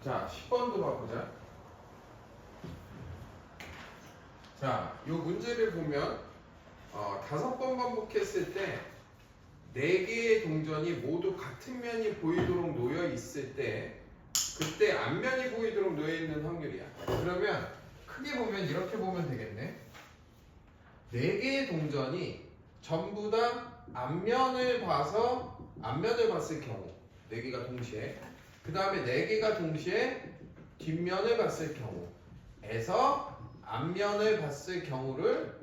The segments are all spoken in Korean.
자, 10번도 봐보자. 자, 이 문제를 보면 5번 반복했을 때 4개의 동전이 모두 같은 면이 보이도록 놓여 있을 때 그때 앞면이 보이도록 놓여 있는 확률이야. 그러면 크게 보면 이렇게 보면 되겠네. 4개의 동전이 전부 다 앞면을 봤을 경우 4개가 동시에 그 다음에 4개가 동시에 뒷면을 봤을 경우에서 앞면을 봤을 경우를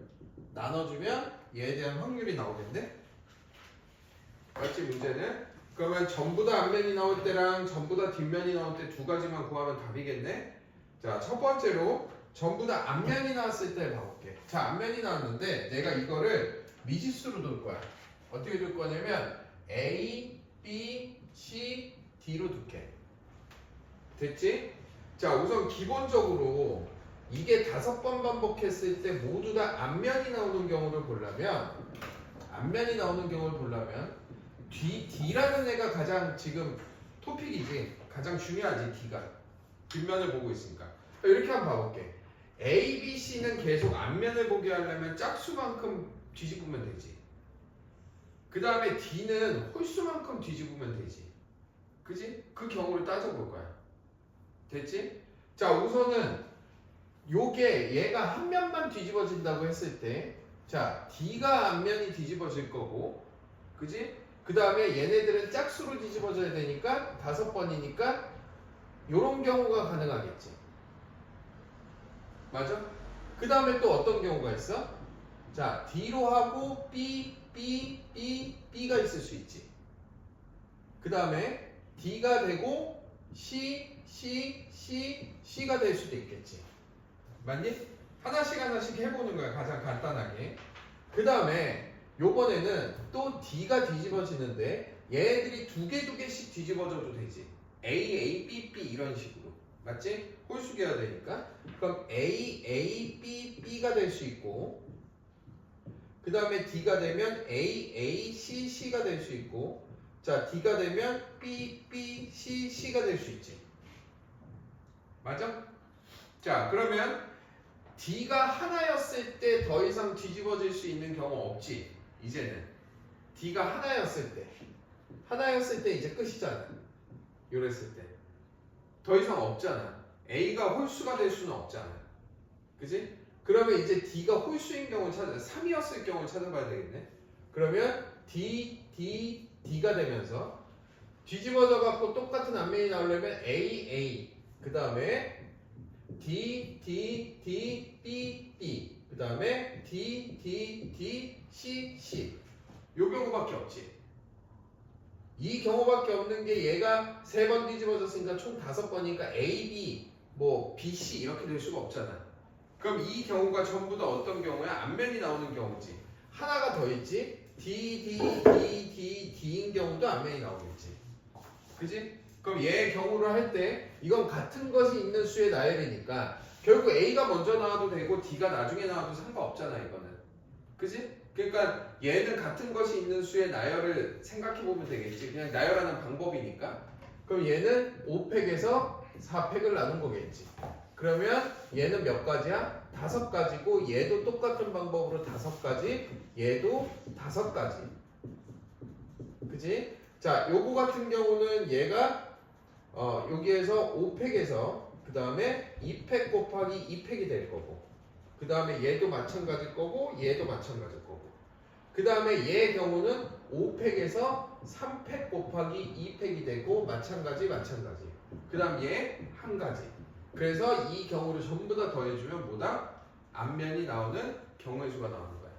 나눠주면 얘에 대한 확률이 나오겠네? 맞지 문제는? 그러면 전부 다 앞면이 나올 때랑 전부 다 뒷면이 나올 때 2가지만 구하면 답이겠네? 자, 첫 번째로 전부 다 앞면이 나왔을 때 봐볼게. 자, 앞면이 나왔는데 내가 이거를 미지수로 둘 거야. 어떻게 둘 거냐면 A, B, C, D로 둘게. 됐지? 자, 우선 기본적으로 이게 5번 반복했을 때 모두 다 앞면이 나오는 경우를 보려면 D라는 애가 가장 지금 토픽이지. 가장 중요하지, D가. 뒷면을 보고 있으니까. 이렇게 한번 봐볼게. A, B, C는 계속 앞면을 보게 하려면 짝수만큼 뒤집으면 되지. 그 다음에 D는 홀수만큼 뒤집으면 되지. 그지? 그 경우를 따져볼 거야. 됐지? 자, 우선은 요게 얘가 한 면만 뒤집어진다고 했을 때 자, D가 앞면이 뒤집어질 거고 그지? 그 다음에 얘네들은 짝수로 뒤집어져야 되니까 5번이니까 요런 경우가 가능하겠지. 맞아? 그 다음에 또 어떤 경우가 있어? 자, D로 하고 B가 있을 수 있지. 그 다음에 D가 되고 C가 될 수도 있겠지. 맞니? 하나씩 해보는 거야. 가장 간단하게. 그 다음에 요번에는 또 D가 뒤집어지는데 얘네들이 2개씩 뒤집어져도 되지. A, B 이런 식으로. 맞지? 홀수계가 되니까. 그럼 A, B가 될 수 있고 그 다음에 D가 되면 A, C가 될 수 있고 자, D가 되면 B, C가 될 수 있지. 맞아? 자, 그러면 D가 하나였을 때 더 이상 뒤집어질 수 있는 경우 없지. 이제는 D가 하나였을 때 이제 끝이잖아. 요랬을 때 더 이상 없잖아. A가 홀수가 될 수는 없잖아. 그지? 그러면 이제 D가 홀수인 경우 3이었을 경우 찾아봐야 되겠네. 그러면 D가 되면서 뒤집어져 갖고 똑같은 앞면이 나오려면 A 그 다음에 D, B 그 다음에 D, C 요 경우밖에 없지. 이 경우밖에 없는 게 얘가 3번 뒤집어졌으니까 총 5번이니까 A, B, B, C 이렇게 될 수가 없잖아. 그럼 이 경우가 전부 다 어떤 경우야? 앞면이 나오는 경우지. 하나가 더 있지. D인 경우도 앞면이 나오겠지. 그지? 그럼 얘의 경우를 할 때 이건 같은 것이 있는 수의 나열이니까 결국 A가 먼저 나와도 되고 D가 나중에 나와도 상관없잖아 이거는. 그지? 그러니까 얘는 같은 것이 있는 수의 나열을 생각해보면 되겠지. 그냥 나열하는 방법이니까. 그럼 얘는 5팩에서 4팩을 나눈 거겠지. 그러면 얘는 몇 가지야? 5가지고 얘도 똑같은 방법으로 5가지 얘도 5가지. 그지? 자, 요거 같은 경우는 얘가 여기에서 5팩에서 그 다음에 2팩 곱하기 2팩이 될 거고 그 다음에 얘도 마찬가지일 거고 얘도 마찬가지일 거고 그 다음에 얘의 경우는 5팩에서 3팩 곱하기 2팩이 되고 마찬가지 그 다음 얘 한 가지. 그래서 이 경우를 전부 다 더해주면 뭐다? 앞면이 나오는 경우의 수가 나오는 거야.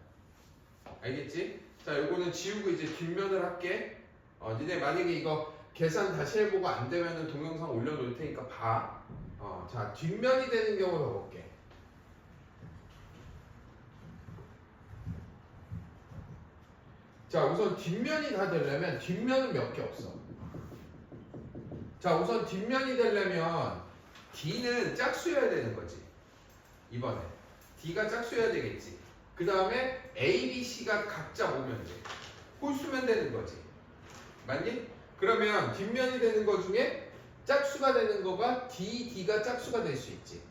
알겠지? 자, 요거는 지우고 이제 뒷면을 할게. 니네 만약에 이거 계산 다시 해보고 안 되면은 동영상 올려놓을 테니까 봐. 자, 뒷면이 되는 경우 봐볼게. 자, 우선 뒷면이 다 되려면 뒷면은 몇 개 없어. 자, 우선 뒷면이 되려면 D는 짝수여야 되는 거지. 이번에 D가 짝수여야 되겠지. 그 다음에 A, B, C가 각자 오면 돼. 홀수면 되는 거지. 맞니? 그러면 뒷면이 되는 거 중에 짝수가 되는 거가 D, D가 짝수가 될 수 있지.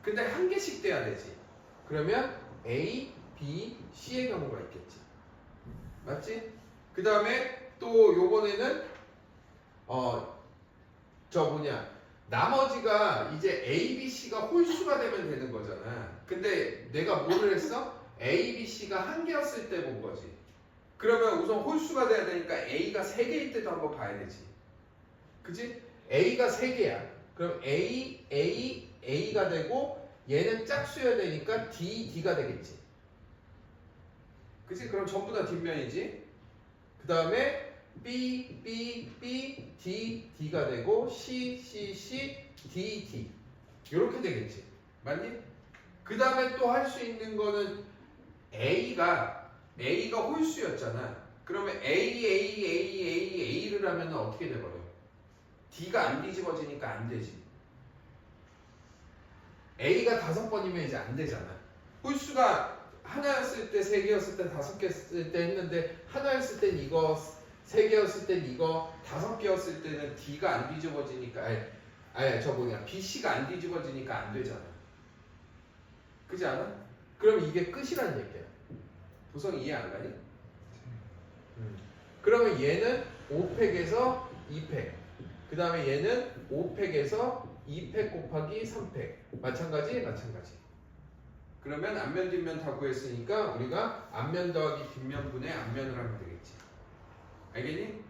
근데 한 개씩 돼야 되지. 그러면 A, B, C의 경우가 있겠지. 맞지? 그 다음에 또 요번에는 나머지가 이제 A, B, C가 홀수가 되면 되는 거잖아. 근데 내가 뭐를 했어? A, B, C가 한 개였을 때 본 거지. 그러면 우선 홀수가 돼야 되니까 A가 3개일 때도 한번 봐야 되지. 그치? A가 3개야. 그럼 A가 되고 얘는 짝수여야 되니까 D가 되겠지. 그치? 그럼 전부 다 뒷면이지. 그 다음에 B, D가 되고 C, D. 이렇게 되겠지. 맞니? 그 다음에 또 할 수 있는 거는 A가 홀수였잖아. 그러면 A를 하면 어떻게 돼버려? D가 안 뒤집어지니까 안 되지. A가 5번이면 이제 안 되잖아. 홀수가 하나였을 때, 3개였을 때, 5개였을 때 했는데 하나였을 땐 이거, 3개였을 땐 이거, 5개였을 때는 D가 안 뒤집어지니까 BC가 안 뒤집어지니까 안 되잖아. 그지 않아? 그럼 이게 끝이란 얘기야. 도성 이해 안 가니? 그러면 얘는 5팩에서 2팩. 그 다음에 얘는 5팩에서 2팩 곱하기 3팩. 마찬가지. 그러면 앞면 뒷면 다 구했으니까 우리가 앞면 더하기 뒷면분의 앞면을 하면 되겠지. 알겠니?